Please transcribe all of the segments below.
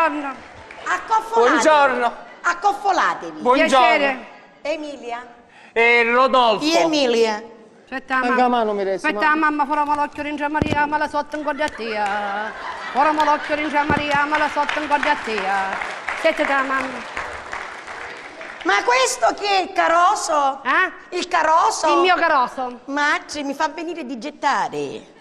Buongiorno. Accoffolate. Buongiorno. Accoffolatevi. Buongiorno. Piacere. Emilia. Rodolfo. Chi è Emilia? Aspetta, Venga, mamma. mano, mi resta, Aspetta, mamma, faremo l'occhio ringia Maria, ma la sotto in guardia a te. Faremo l'occhio ringia Maria, ma la sotto in guardia a te. Sette da mamma. Ma questo chi è il caroso? Il caroso? Il mio caroso. Macci, mi fa venire di gettare.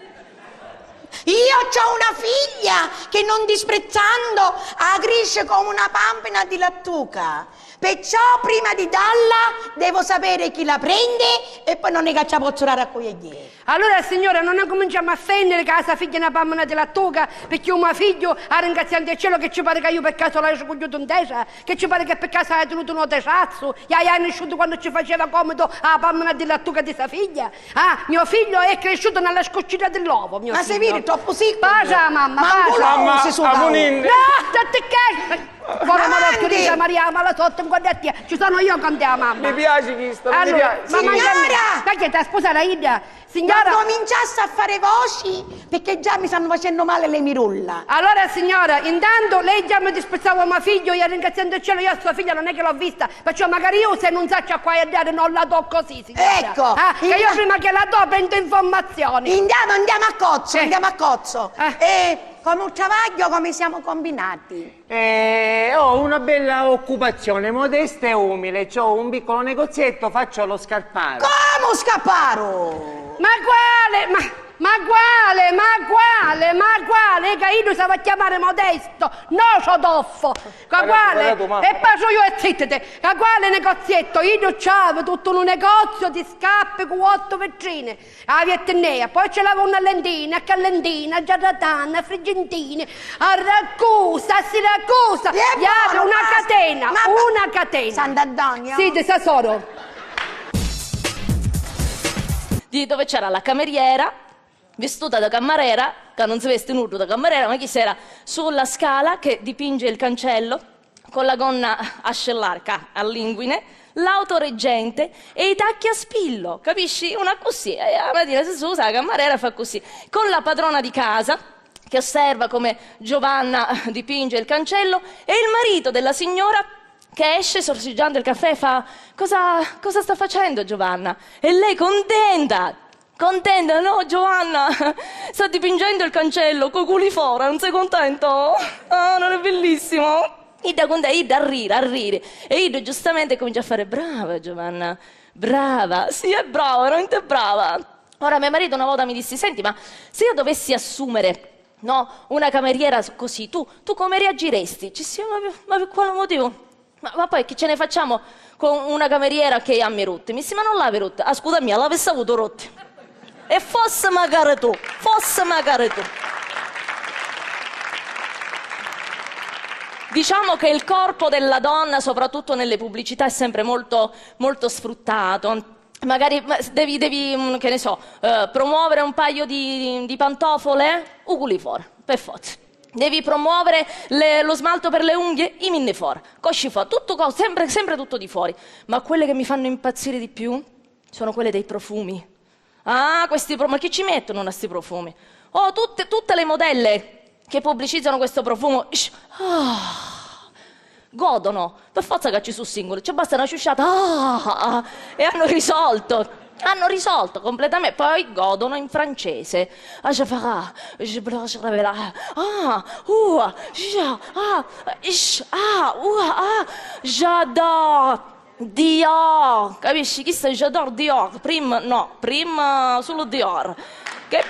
Io ho una figlia che non disprezzando cresce come una pampina di lattuga. Perciò prima di darla devo sapere chi la prende e poi non è che ci posso dare a cui è dietro. Allora signora, non cominciamo a fendere che la figlia è una pammina di lattuga, perché un mio figlio ha ringraziato il cielo che ci pare che io per caso l'ho scogliuto un tesa, che ci pare che per caso hai tenuto un tesazzo, e hai nasciuto quando ci faceva comodo la pammina di lattuga di sua figlia. Mio figlio è cresciuto nella scocciera dell'uovo, mio Ma figlio. se vedi, troppo sicuro. Pace mamma, Ma pace. Mamma, si suona. Amonin. No, state che... Ora me l'occhio di Maria, ma la sotto in guardia a te. Ci sono io con te, mamma. Mi piace questo, mi Allora, piace. ma Signora! ma che ti sposa la Ida? Signora... Non cominciasse a fare voci perché già mi stanno facendo male le mirulla. Allora signora, intanto lei già mi disprezzava mio figlio, io ringraziando il cielo, io a sua figlia non è che l'ho vista, perciò magari io se non saccio a qua e dare non la do così, signora. Ecco, che io prima che la do prendo informazioni. Andiamo a cozzo, andiamo a cozzo. Eh. Come un travaglio, come siamo combinati? Ho una bella occupazione, modesta e umile. Ho un piccolo negozietto, faccio lo scarparo. Come scapparo? Ma quale? Ma quale? Che io stavo a chiamare Modesto, no Sodoffo. Che quale? E passo io e zittete. Che quale negozietto? Io c'avevo tutto un negozio di scarpe con 8 vetrine. A Vietnea, poi ce l'avevo una lentina, a Callentina, a Giarratana, a Frigentini, a Ragusa, a Siracusa. Una catena. Sant'Antonio? Sì, di Sasoro. Di dove c'era la cameriera, vestita da cameriera, che non si veste nudo da cameriera, ma chi c'era sulla scala che dipinge il cancello con la gonna ascellarca all'inguine, l'autoreggente e i tacchi a spillo, capisci? Una così, la mattina si usa la cameriera e fa così, con la padrona di casa che osserva come Giovanna dipinge il cancello e il marito della signora che esce sorseggiando il caffè e fa cosa sta facendo Giovanna? E lei contenta, no Giovanna, sta dipingendo il cancello con culi fuori, non sei contento? Non è bellissimo? Ida a rire, e Ida giustamente comincia a fare brava Giovanna, brava, sì è brava, veramente brava. Ora mio marito una volta mi disse, senti ma se io dovessi assumere una cameriera così, tu come reagiresti? Ci sì, ma per quale motivo? Ma poi che ce ne facciamo con una cameriera che ha rotte? Mi dice, ma non l'ha rotte. Scusami, l'avessi avuto rotte. E fosse magari tu. Diciamo che il corpo della donna, soprattutto nelle pubblicità, è sempre molto, molto sfruttato. Magari devi che ne so, promuovere un paio di pantofole, uguli fuori, per forza. Devi promuovere lo smalto per le unghie, i minne fuori, cosci fuori, sempre tutto di fuori. Ma quelle che mi fanno impazzire di più sono quelle dei profumi. Ma chi ci mettono a questi profumi? Tutte le modelle che pubblicizzano questo profumo godono, per forza che ci sono singoli, ci basta una ciusciata e hanno risolto completamente, poi godono in francese. J'adore Dior, capisci? Chi sta j'adore Dior? Prima solo Dior, che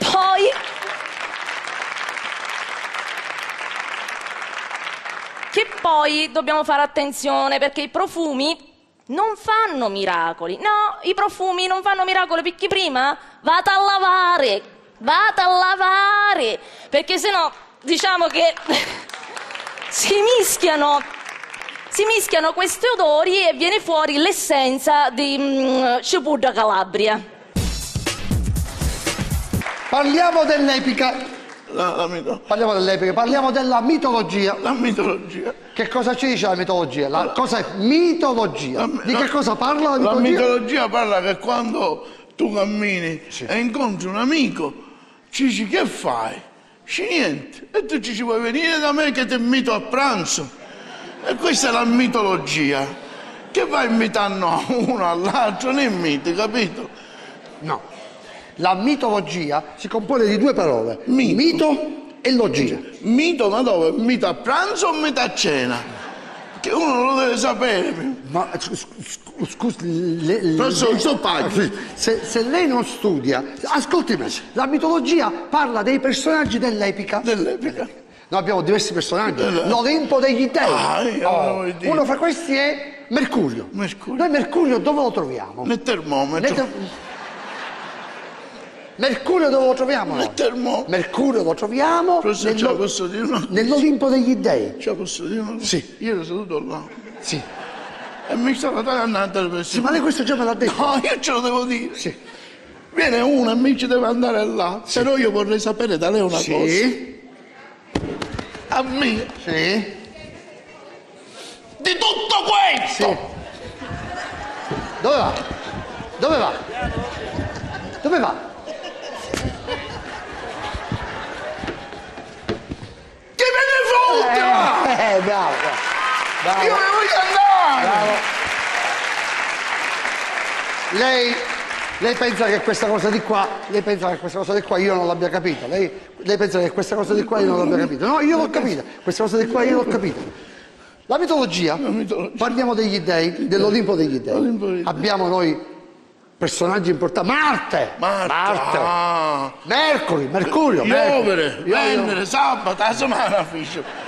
poi dobbiamo fare attenzione perché i profumi non fanno miracoli. No, i profumi non fanno miracoli perché prima vada a lavare, perché sennò diciamo che si mischiano questi odori e viene fuori l'essenza di Cipuda Calabria. Parliamo dell'epica. Parliamo dell'epica, parliamo della mitologia. La mitologia. Che cosa ci dice la mitologia? Cosa è mitologia? Di che cosa parla la mitologia? La mitologia parla che quando tu cammini e incontri un amico, ci dici che fai? Niente. E tu ci vuoi venire da me che ti invito a pranzo? E questa è la mitologia. Che vai invitando uno all'altro, ne miti, capito? No. La mitologia si compone di due parole. Mito. Mito e logia. Mito, ma dove? Mito a pranzo o mito a cena? Che uno non lo deve sapere. Ma scusi, Professore, sto paghi. se lei non studia, ascolti me, la mitologia parla dei personaggi dell'epica. Dell'epica. Noi abbiamo diversi personaggi. L'Olimpo degli dei. Uno fra questi è Mercurio. Mercurio. Noi Mercurio dove lo troviamo? Nel termometro. Mercurio dove lo troviamo? Nel termometro. Mercurio lo troviamo Professore, ce la posso dire una cosa? nell'Olimpo degli dei. Ce la posso dire una cosa? Sì. Io ero seduto là. Sì. E mi stava dando per Sì, ma lei questo già me l'ha detto. No, io ce lo devo dire. Sì. Viene uno e mi dice deve andare là. Però io vorrei sapere da lei una cosa. Sì. A me, Sì. di tutto questo, Sì. Dove va? Dove va? Dove va? che me ne frutta! Bravo. Bravo. Io ne voglio andare! Lei pensa che questa cosa di qua, io non l'abbia capita. Lei pensa che questa cosa di qua io non l'abbia capita. No, io l'ho capita. Questa cosa di qua io l'ho capita. La mitologia, parliamo degli dei, dell'Olimpo degli dei. Olimpo degli dei. Abbiamo noi personaggi importanti. Marte. Ah, Mercurio. Iovere, Venere, sabato, la settimana, figlio.